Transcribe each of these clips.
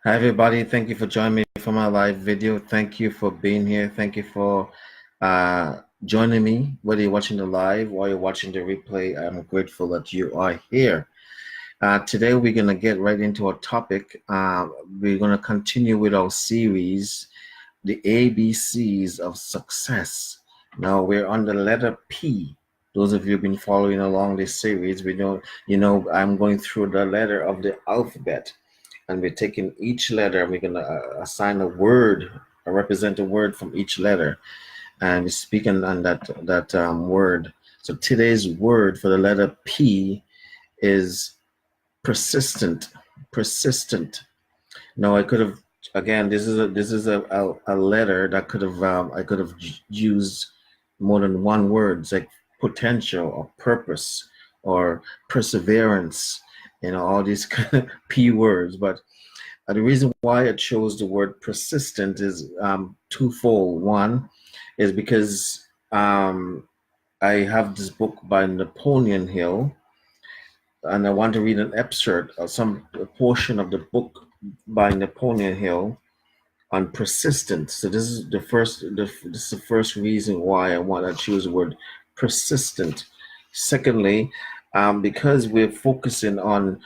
Hi everybody, thank you for joining me for my live video. Thank you for being here. Thank you for joining me, whether you're watching the live or you're watching the replay. I'm grateful that you are here. Today we're going to get right into our topic. We're going to continue with our series, The ABCs of Success. Now we're on the letter P. Those of you who've been following along this series, I'm going through the letter of the alphabet. And we're taking each letter and we're going to assign a word, represent a word from each letter, and we're speaking on that word. So today's word for the letter P is persistent. Persistent. Now I could have, again, this is a letter that could have I could have used more than one word, it's like potential or purpose or perseverance, all these kind of P words. But the reason why I chose the word persistent is twofold. One is because I have this book by Napoleon Hill, and I want to read an excerpt of a portion of the book by Napoleon Hill on persistence. So this is the first reason why I want to choose the word persistent. Secondly, because we're focusing on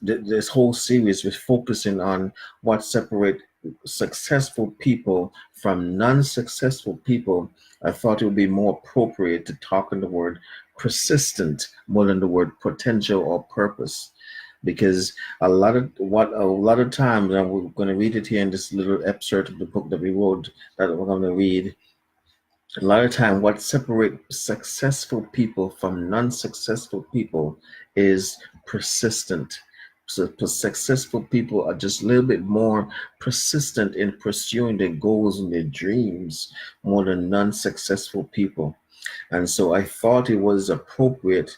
this whole series, we're focusing on what separates successful people from non-successful people. I thought it would be more appropriate to talk on the word persistent more than the word potential or purpose, because a lot of times, and we're going to read it here in this little excerpt of the book that we wrote, that we're going to read. A lot of time, what separates successful people from non-successful people is persistent. So successful people are just a little bit more persistent in pursuing their goals and their dreams more than non-successful people. And so I thought it was an appropriate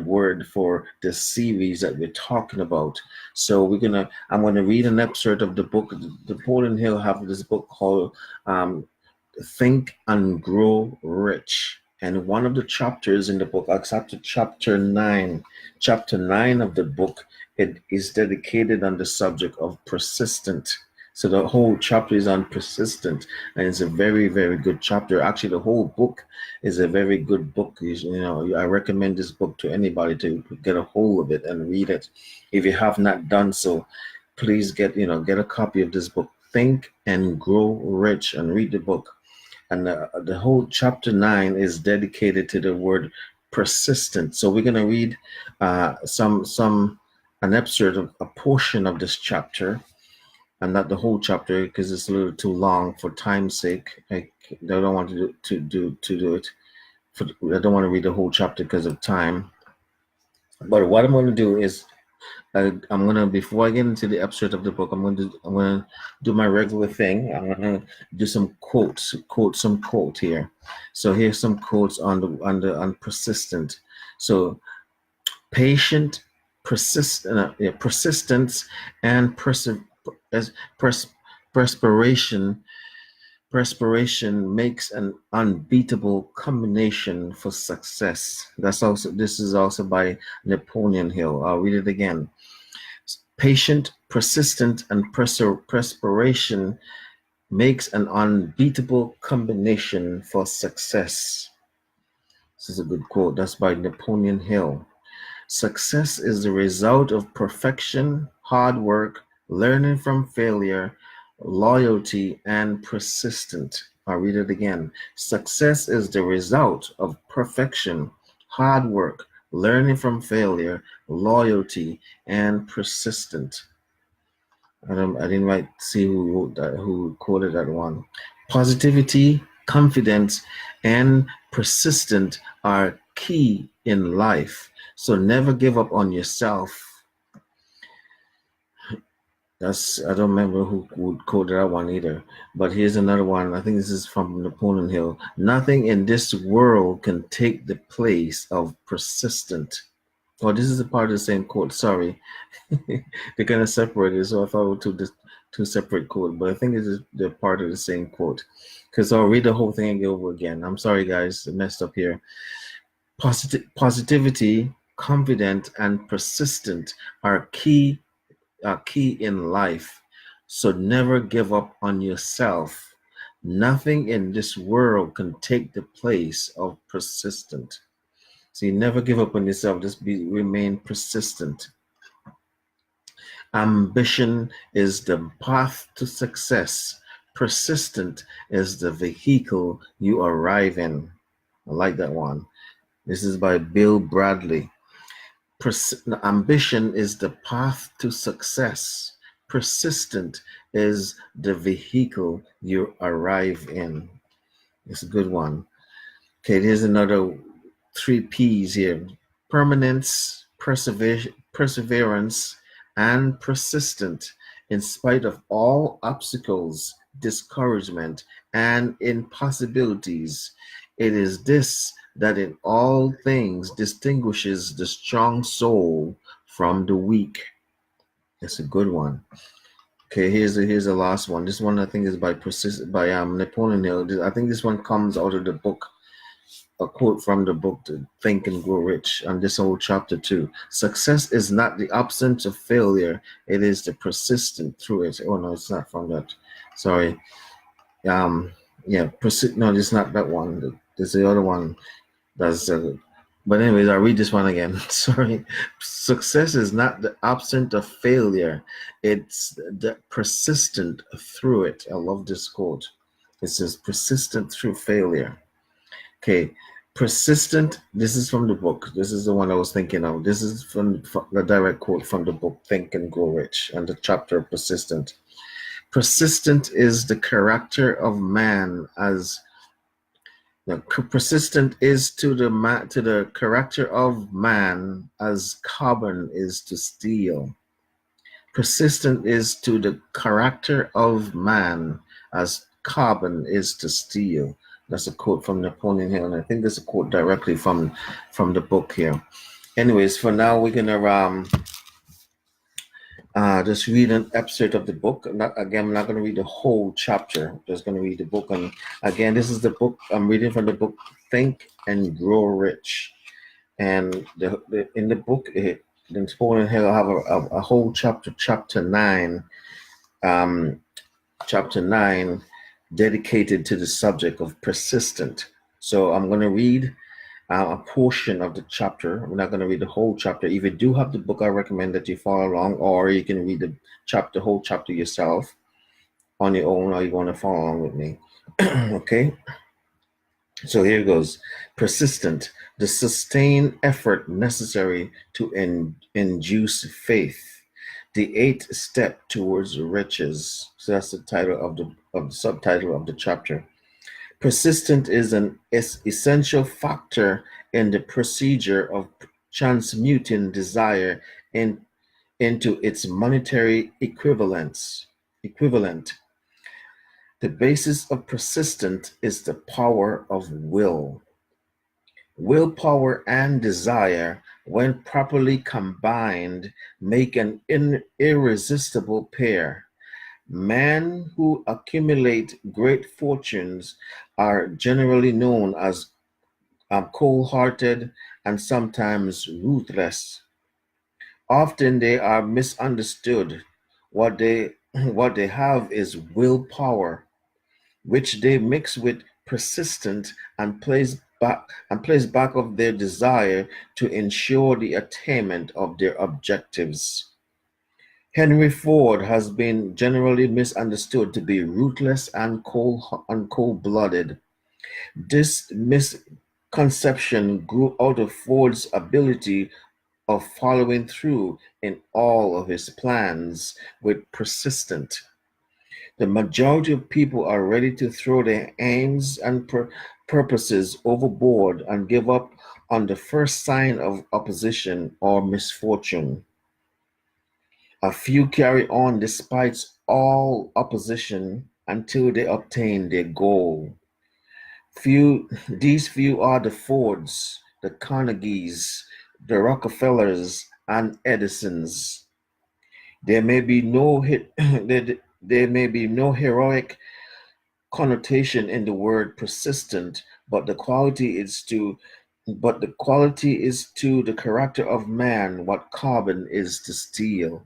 word for the series that we're talking about. So I'm gonna read an excerpt of the book. Napoleon Hill have this book called Think and Grow Rich. And one of the chapters in the book, except chapter 9 of the book, it is dedicated on the subject of persistent. So the whole chapter is on persistent, and it's a very, very good chapter. Actually, the whole book is a very good book. I recommend this book to anybody to get a hold of it and read it. If you have not done so, please get a copy of this book, Think and Grow Rich, and read the book. And the whole chapter 9 is dedicated to the word persistent. So we're going to read an excerpt of a portion of this chapter, and not the whole chapter because it's a little too long for time's sake. I don't want to do it. I don't want to read the whole chapter because of time. But what I'm going to do is before I get into the excerpt of the book, I'm gonna do my regular thing. I'm gonna do some quotes, some quote here. So here's some quotes on persistent. So patient, persistence, and perspiration. Perspiration makes an unbeatable combination for success. This is also by Napoleon Hill. I'll read it again. Patient, persistent, and perspiration makes an unbeatable combination for success. This is a good quote. That's by Napoleon Hill. Success is the result of perfection, hard work, learning from failure, loyalty, and persistent. I'll read it again. Success is the result of perfection, hard work, learning from failure, loyalty, and persistent. I didn't see who wrote that, who quoted that one. Positivity, confidence, and persistent are key in life. So never give up on yourself. I don't remember who quoted that one either. But here's another one. I think this is from Napoleon Hill. Nothing in this world can take the place of persistent. Oh, this is a part of the same quote. Sorry. They're kind of separated, so I thought it was two separate quotes. But I think they're part of the same quote. Because I'll read the whole thing and go over again. I'm sorry, guys. I messed up here. Positivity, confident, and persistent are key key in life. So never give up on yourself. Nothing in this world can take the place of persistent. So you never give up on yourself. Just remain persistent. Ambition is the path to success. Persistent is the vehicle you arrive in. I like that one. This is by Bill Bradley. Ambition is the path to success. Persistent is the vehicle you arrive in. It's a good one. Okay, here's another 3 P's here. Permanence, perseverance, and persistent in spite of all obstacles, discouragement, and impossibilities. It is this that in all things distinguishes the strong soul from the weak. That's a good one. Okay, here's the last one. This one I think is by Napoleon Hill. I think this one comes out of the book, a quote from the book to Think and Grow Rich, and this whole chapter 2. Success is not the absence of failure, it is the persistent through it. Oh no, it's not from that. Sorry. No, it's not that one. There's the other one. But anyways, I'll read this one again. Sorry. Success is not the absence of failure, it's the persistent through it. I love this quote. It says persistent through failure. Okay, persistent. This is from the book. This is the one I was thinking of. This is from the direct quote from the book Think and Grow Rich, and the chapter persistent. Persistent is the character of man as persistent is to the character of man as carbon is to steel. Persistent is to the character of man as carbon is to steel. That's a quote from Napoleon Hill, and I think that's a quote directly from the book here. Anyways, for now, we're gonna just read an excerpt of the book. I'm not going to read the whole chapter. I'm just going to read the book. And again, this is the book I'm reading from the book Think and Grow Rich. And in the book, Napoleon Hill have a whole chapter, chapter 9, dedicated to the subject of persistent. So I'm going to read a portion of the chapter. I'm not going to read the whole chapter. If you do have the book, I recommend that you follow along, or you can read the whole chapter yourself on your own, or you want to follow along with me. Okay. So here goes. Persistent, the sustained effort necessary to induce faith. The 8th step towards riches. So that's the title of the subtitle of the chapter. Persistent is an essential factor in the procedure of transmuting desire into its monetary equivalent. The basis of persistent is the power of will. Willpower and desire, when properly combined, make an irresistible pair. Men who accumulate great fortunes are generally known as cold-hearted and sometimes ruthless. Often they are misunderstood. What they have is willpower, which they mix with persistent and place back of their desire to ensure the attainment of their objectives. Henry Ford has been generally misunderstood to be ruthless and cold-blooded. This misconception grew out of Ford's ability of following through in all of his plans with persistent. The majority of people are ready to throw their aims and purposes overboard and give up on the first sign of opposition or misfortune. A few carry on despite all opposition until they obtain their goal. These few are the Fords, the Carnegies, the Rockefellers, and Edisons. There may be no heroic connotation in the word persistent, but the quality is to the character of man what carbon is to steel.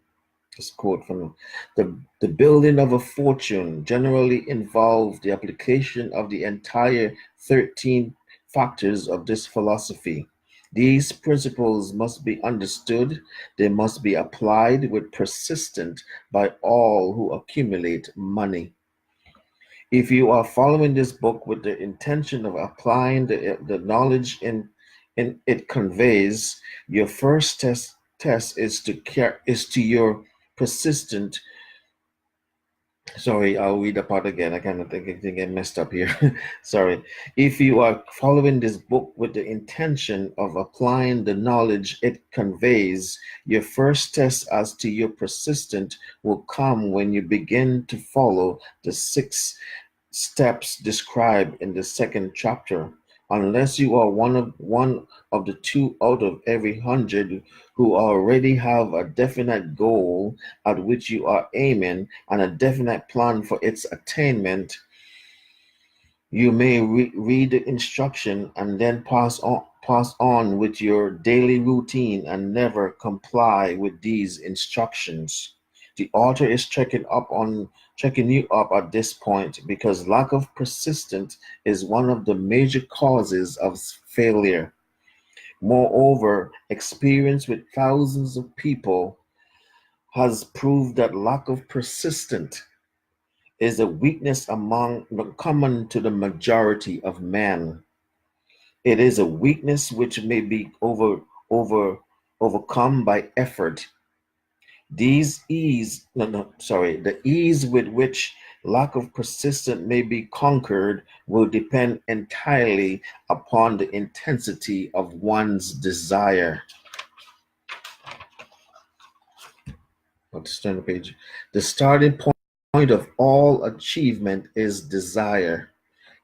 This quote from the building of a fortune generally involves the application of the entire 13 factors of this philosophy. These principles must be understood, they must be applied with persistence by all who accumulate money. If you are following this book with the intention of applying the knowledge in it conveys, your first test is to your persistent. Sorry, I'll read the part again. I kind of think I messed up here. Sorry. If you are following this book with the intention of applying the knowledge it conveys, your first test as to your persistent will come when you begin to follow the 6 steps described in the second chapter. Unless you are one of the 2 out of every 100 who already have a definite goal at which you are aiming and a definite plan for its attainment, you may read the instruction and then pass on with your daily routine and never comply with these instructions. The author is checking you up at this point because lack of persistence is one of the major causes of failure. Moreover, experience with thousands of people has proved that lack of persistence is a weakness among common to the majority of men. It is a weakness which may be overcome by effort. The ease with which lack of persistence may be conquered will depend entirely upon the intensity of one's desire. Let's turn the page. The starting point of all achievement is desire.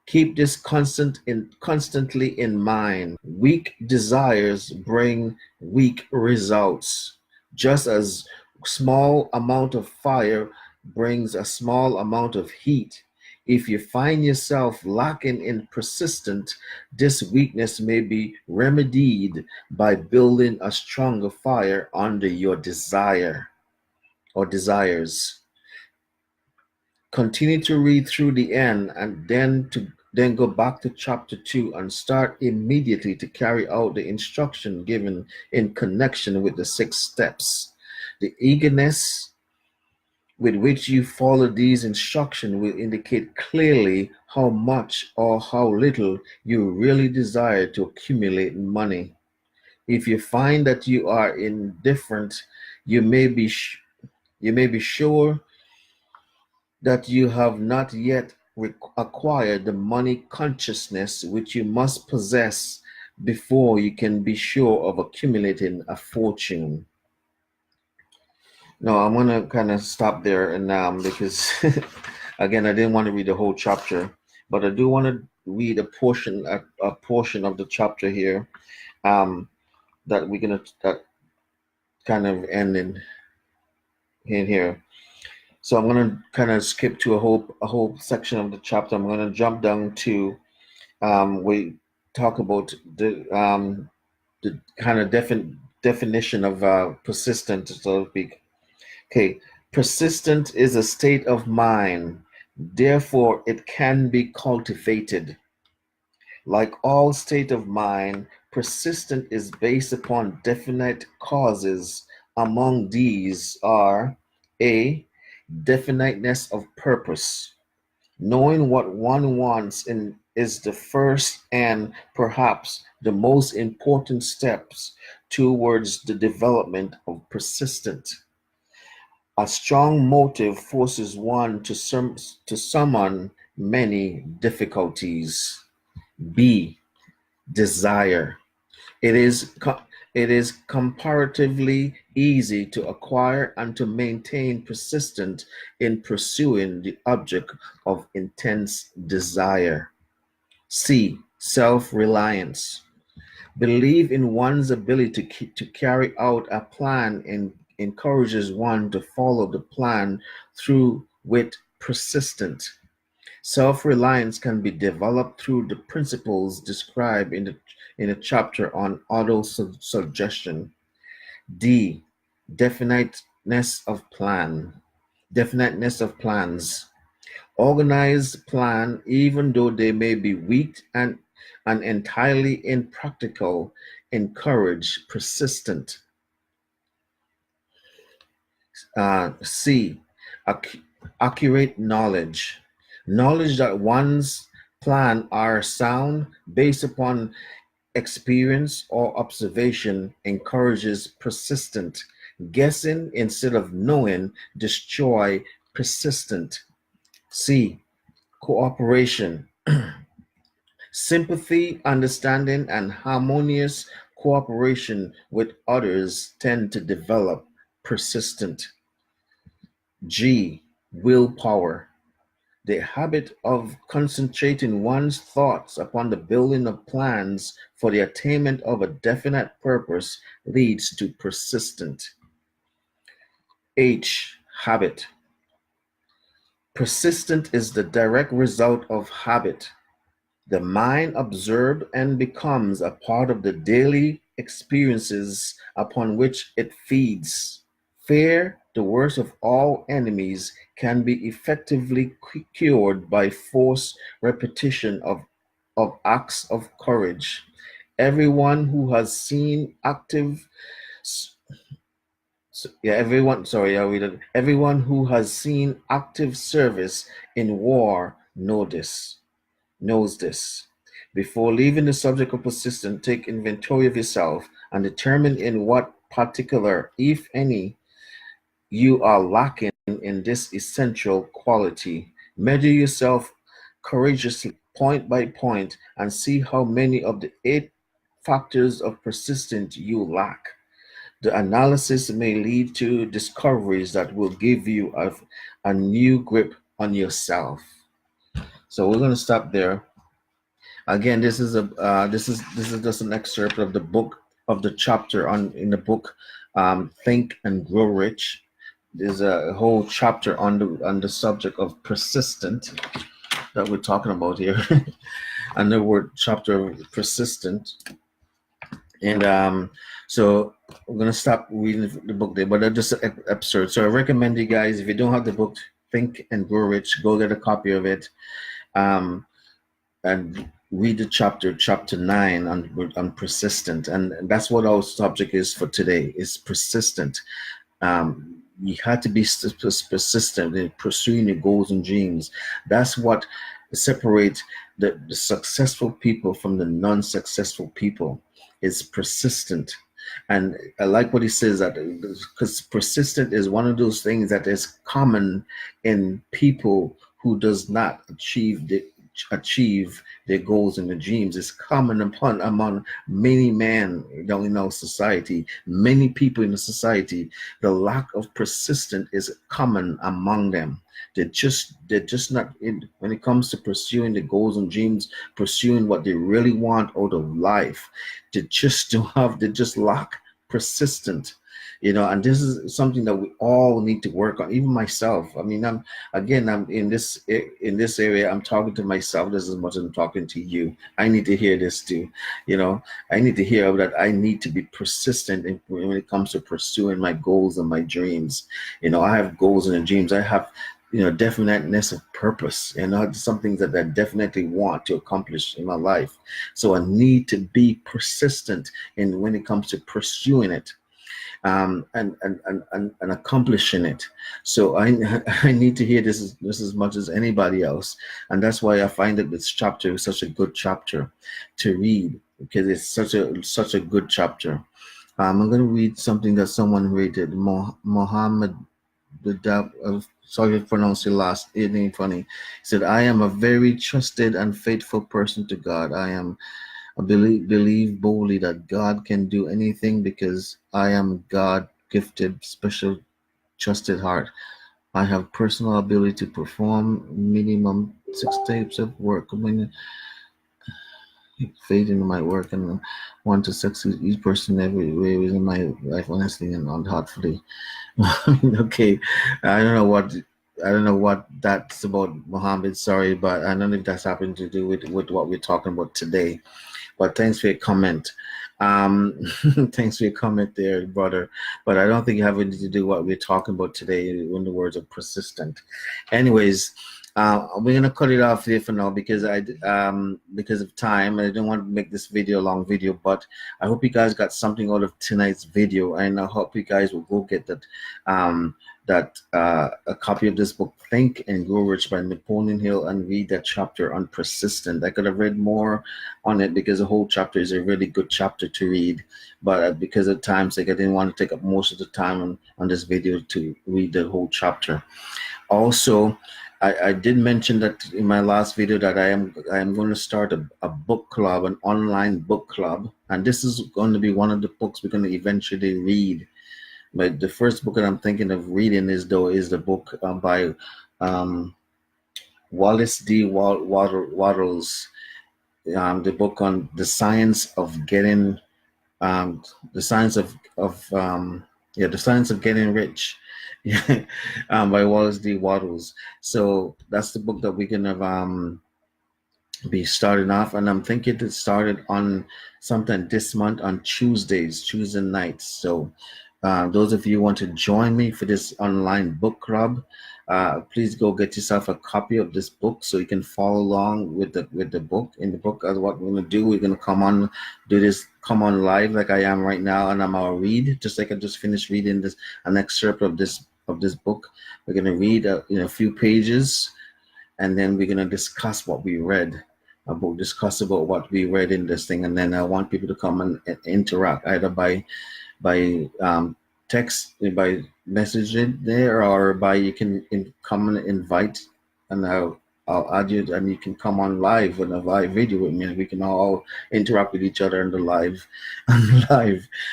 Keep this constantly in mind. Weak desires bring weak results. Just as small amount of fire brings a small amount of heat. If you find yourself lacking in persistence, this weakness may be remedied by building a stronger fire under your desire or desires. Continue to read through the end and then go back to chapter 2 and start immediately to carry out the instruction given in connection with the 6 steps. The eagerness with which you follow these instructions will indicate clearly how much or how little you really desire to accumulate money. If you find that you are indifferent, you may be sure that you have not yet acquired the money consciousness which you must possess before you can be sure of accumulating a fortune. No, I'm gonna kind of stop there and because again I didn't want to read the whole chapter, but I do want to read a portion of the chapter here that we're gonna that kind of end in here. So I'm gonna kind of skip to a whole section of the chapter. I'm gonna jump down to we talk about the kind of definition of persistent, so to speak. Okay, persistent is a state of mind. Therefore, it can be cultivated. Like all state of mind, persistent is based upon definite causes. Among these are A. Definiteness of purpose. Knowing what one wants is the first and perhaps the most important steps towards the development of persistence. A strong motive forces one to summon many difficulties. B. Desire. It is comparatively easy to acquire and to maintain persistence in pursuing the object of intense desire. C. Self-reliance. Belief in one's ability to carry out a plan and encourages one to follow the plan through with persistence. Self-reliance can be developed through the principles described in the chapter on auto-suggestion. D. definiteness of plans. Organized plan, even though they may be weak and entirely impractical, encourage persistent. C. Accurate knowledge. Knowledge that one's plan are sound based upon experience or observation encourages persistent. Guessing instead of knowing destroy persistent. C. Cooperation. Sympathy, understanding, and harmonious cooperation with others tend to develop persistent. G. Willpower. The habit of concentrating one's thoughts upon the building of plans for the attainment of a definite purpose leads to persistent. H. Habit. Persistent is the direct result of habit. The mind observes and becomes a part of the daily experiences upon which it feeds. Fear, the worst of all enemies, can be effectively cured by forced repetition of acts of courage. Everyone who has seen active Everyone who has seen active service in war knows this. Before leaving the subject of persistence, take inventory of yourself and determine in what particular, if any, you are lacking in this essential quality. Measure yourself courageously, point by point, and see how many of the 8 factors of persistence you lack. The analysis may lead to discoveries that will give you a new grip on yourself. So we're going to stop there. Again, this is just an excerpt of the book, of the chapter in the book, Think and Grow Rich. There's a whole chapter on the subject of persistent that we're talking about here, and the word chapter persistent. And so we're gonna stop reading the book there, but just an episode. So I recommend you guys, if you don't have the book Think and Grow Rich, go get a copy of it, and read the chapter 9 on persistent, and that's what our subject is for today. Is persistent. You had to be persistent in pursuing your goals and dreams. That's what separates the successful people from the non-successful people. Is persistent. And I like what he says, that because persistent is one of those things that is common in people who does not achieve their goals and their dreams. Is common among many men in our society, many people in the society. The lack of persistence is common among them. They're just not in when it comes to pursuing the goals and dreams, pursuing what they really want out of life. They just lack persistent. And this is something that we all need to work on. Even myself. I mean, I'm in this area. I'm talking to myself just as much as I'm talking to you. I need to hear this too. I need to hear that I need to be persistent when it comes to pursuing my goals and my dreams. I have goals and dreams. I have definiteness of purpose, something that I definitely want to accomplish in my life. So I need to be persistent when it comes to pursuing it. And accomplishing it. So I need to hear this as much as anybody else, and that's why I find that this chapter is such a good chapter to read, because it's such a good chapter. I'm going to read something that someone rated. Mohammed, sorry to pronounce your last name funny. He said, "I am a very trusted and faithful person to God. I believe boldly that God can do anything because I am God-gifted, special, trusted heart. I have personal ability to perform minimum 6 types of work. Faith in my work and want to succeed each person every way in my life, honestly and unheartfully." Okay, I don't know what that's about, Mohammed. Sorry, but I don't know if that's happened to do with what we're talking about today. But thanks for your comment. Um, thanks for your comment there, brother. But I don't think you have anything to do what we're talking about today in the words of persistent. Anyways, we're gonna cut it off here for now because because of time. I don't want to make this video a long video, but I hope you guys got something out of tonight's video, and I hope you guys will go get a copy of this book, Think and Grow Rich by Napoleon Hill, and read that chapter on persistent. I could have read more on it because the whole chapter is a really good chapter to read, but because of time sake, I didn't want to take up most of the time on this video to read the whole chapter. Also, I did mention that in my last video that I am going to start a book club, an online book club, and this is going to be one of the books we're going to eventually read. But the first book that I'm thinking of reading is the book by Wallace D. Wattles, the book on the science of getting the science the science of getting rich. By Wallace D. Wattles. So that's the book that we're gonna be starting off, and I'm thinking to start it on sometime this month on Tuesday nights. So those of you who want to join me for this online book club, please go get yourself a copy of this book so you can follow along with the book. In the book, as what we're gonna do, we're gonna come on live like I am right now, and I'm gonna read just like I just finished reading an excerpt of this book. We're gonna read a few pages, and then we're gonna discuss what we read. Discuss about what we read in this thing, and then I want people to come and interact either by text, by messaging there, or by you can come and invite, and I'll add you, and you can come on live with a live video with me, and we can all interact with each other in the live.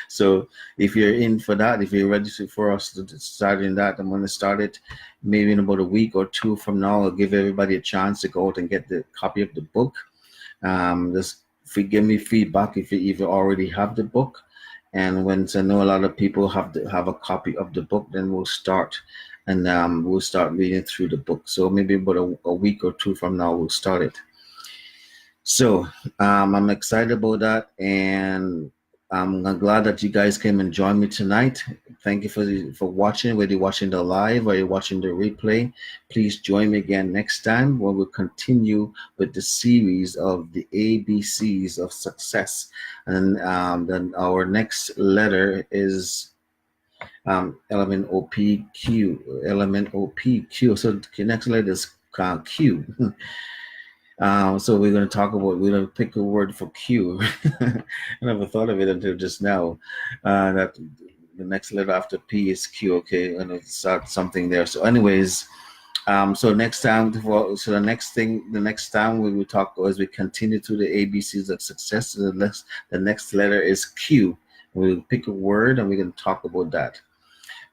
So if you're in for that, if you're ready for us to start in that, I'm going to start it maybe in about a week or two from now. I'll give everybody a chance to go out and get the copy of the book. Just give me feedback if you already have the book. And once I know a lot of people have a copy of the book, then we'll start, and we'll start reading through the book. So maybe about a week or two from now, we'll start it. So I'm excited about that, and I'm glad that you guys came and joined me tonight. Thank you for watching, whether you're watching the live or you're watching the replay. Please join me again next time when we'll continue with the series of the ABCs of success. And then our next letter is element OPQ. Element OPQ. So the next letter is Q. So we're going to pick a word for Q. I never thought of it until just now. That the next letter after P is Q. Okay, and it's something there. So, anyways, so next time, the next time we will talk as we continue through the ABCs of success. The next letter is Q. We'll pick a word and we're going to talk about that.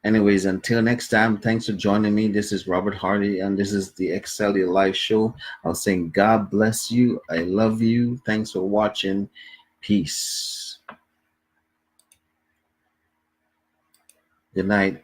Anyways, until next time, thanks for joining me. This is Robert Hardy, and this is the Excel Your Life show. I'm saying God bless you. I love you. Thanks for watching. Peace. Good night.